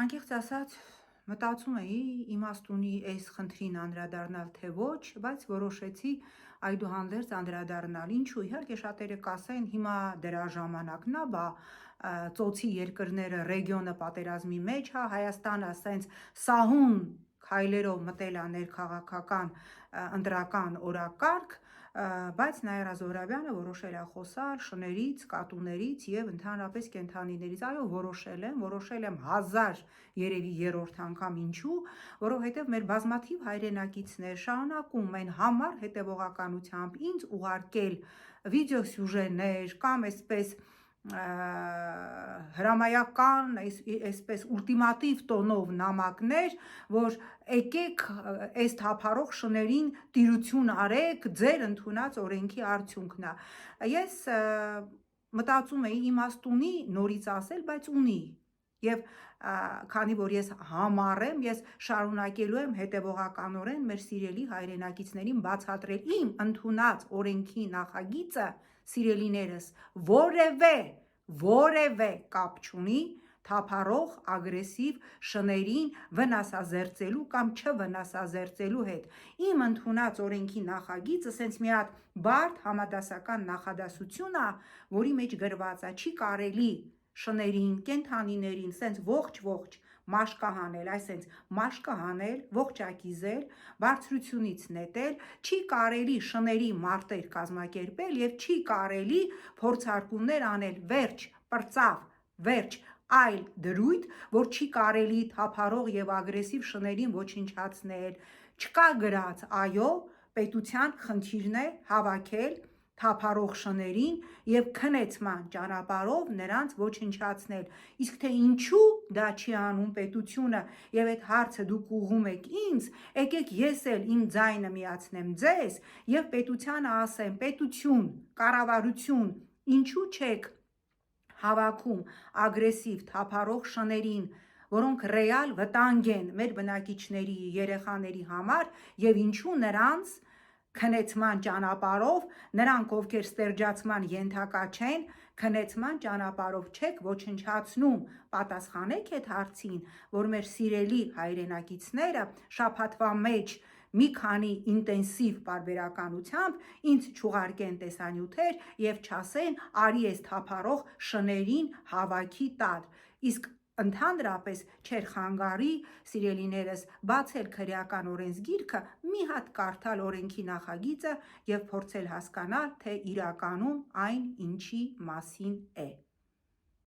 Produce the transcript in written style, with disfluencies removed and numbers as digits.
Անկեղծ ասած, մտածում էի իմաստունի այս խնդրին անդրադառնալ թե ոչ, բայց որոշեցի այդուհանդերձ անդրադառնալ։ Ինչու՞, իհարկե շատերը կասեն, հիմա դրա ժամանակն է, բա ծոցի երկրները, ռեգիոնը պատերազմի մեջ է, Հայաստանը սենց սահուն քայլերով մտել է ներքաղաքական ընտրական օրակարգ, բայց Նաիրա Զոհրաբյանը որոշել է խոսալ շներից, կատուներից եւ ընդհանրապես կենդանիներից։ Այո, որոշել եմ 1000 երևի երրորդ անգամ, ինչու, որովհետեւ մեր բազմաթիվ հայրենակիցներ շարունակում են համար հետևողականությամբ ինձ ուղարկել վիդեոսյուժեներ կամ այսպես հրամայական, այսպես ուլտիմատիվ տոնով նամակներ, որ եկեք այս թափառող շներին տիրություն արեք, ձեր ընդունած օրենքի արդյունքն է։ Ես մտածում էի իմաստունի նորից ասել, բայց ունի։ Եվ քանի որ ես համառ եմ, ես շարունակելու եմ հետևողականորեն մեր սիրելի հայրենակիցներին բացատրել իմ ընդունած օրենքի նախագիծը, սիրելիներս, որևէ կապ չունի թափառող ագրեսիվ շներին վնասազերծելու կամ չվնասազերծելու հետ։ Իմ ընդունած օրենքի նախագիծը սենց մի հատ բարդ համադասական նախադասություն է, որի մեջ գրված է՝ չի կարելի շներին, կենդանիներին սենց ողջ մաշկը հանել, այսենց մաշկը հանել, ողջակիզել, բարձրությունից նետել, չի կարելի շների մարտեր կազմակերպել եւ չի կարելի փորձարկումներ անել, վերջ, պրծավ, վերջ, այլ դրույթ, որ չի կարելի թափառող եւ ագրեսիվ շներին ոչնչացնել։ Չկա գրած, այո, պետության խնդիրն է հավաքել թափառող շներին եւ քնեցման ճանապարհով նրանց ոչնչացնել։ Իսկ թե ինչու դա չի անում պետությունը եւ այդ հարցը դուք ուղղում եք ինձ, եկեք ես էլ իմ ձայնը միացնեմ ձեզ եւ պետությանը ասեմ՝ պետություն, կառավարություն, ինչու չեք հավաքում ագրեսիվ թափառող շներին, որոնք ռեալ վտանգ են մեր բնակիչների, երեխաների համար եւ ինչու նրանց քնեցման ճանապարհով, նրանք ովքեր ստերջացման ենթակա չեն, քնեցման ճանապարհով չեք ոչնչացնում։ Պատասխանեք այդ հարցին, որ մեր սիրելի հայրենակիցները շաբաթվա մեջ մի քանի ինտենսիվ պարբերականությամբ ինձ չուղարկեն տեսանյութեր եւ չասեն՝ արի այս թափառող շներին հավաքի տալ։ Իսկ ընդհանրապես չէր խանգարի, սիրելիներս, բացել քրեական օրենսգիրքը, մի հատ կարդալ օրենքի նախագիծը եւ փորձել հասկանալ, թե իրականում այն ինչի մասին է։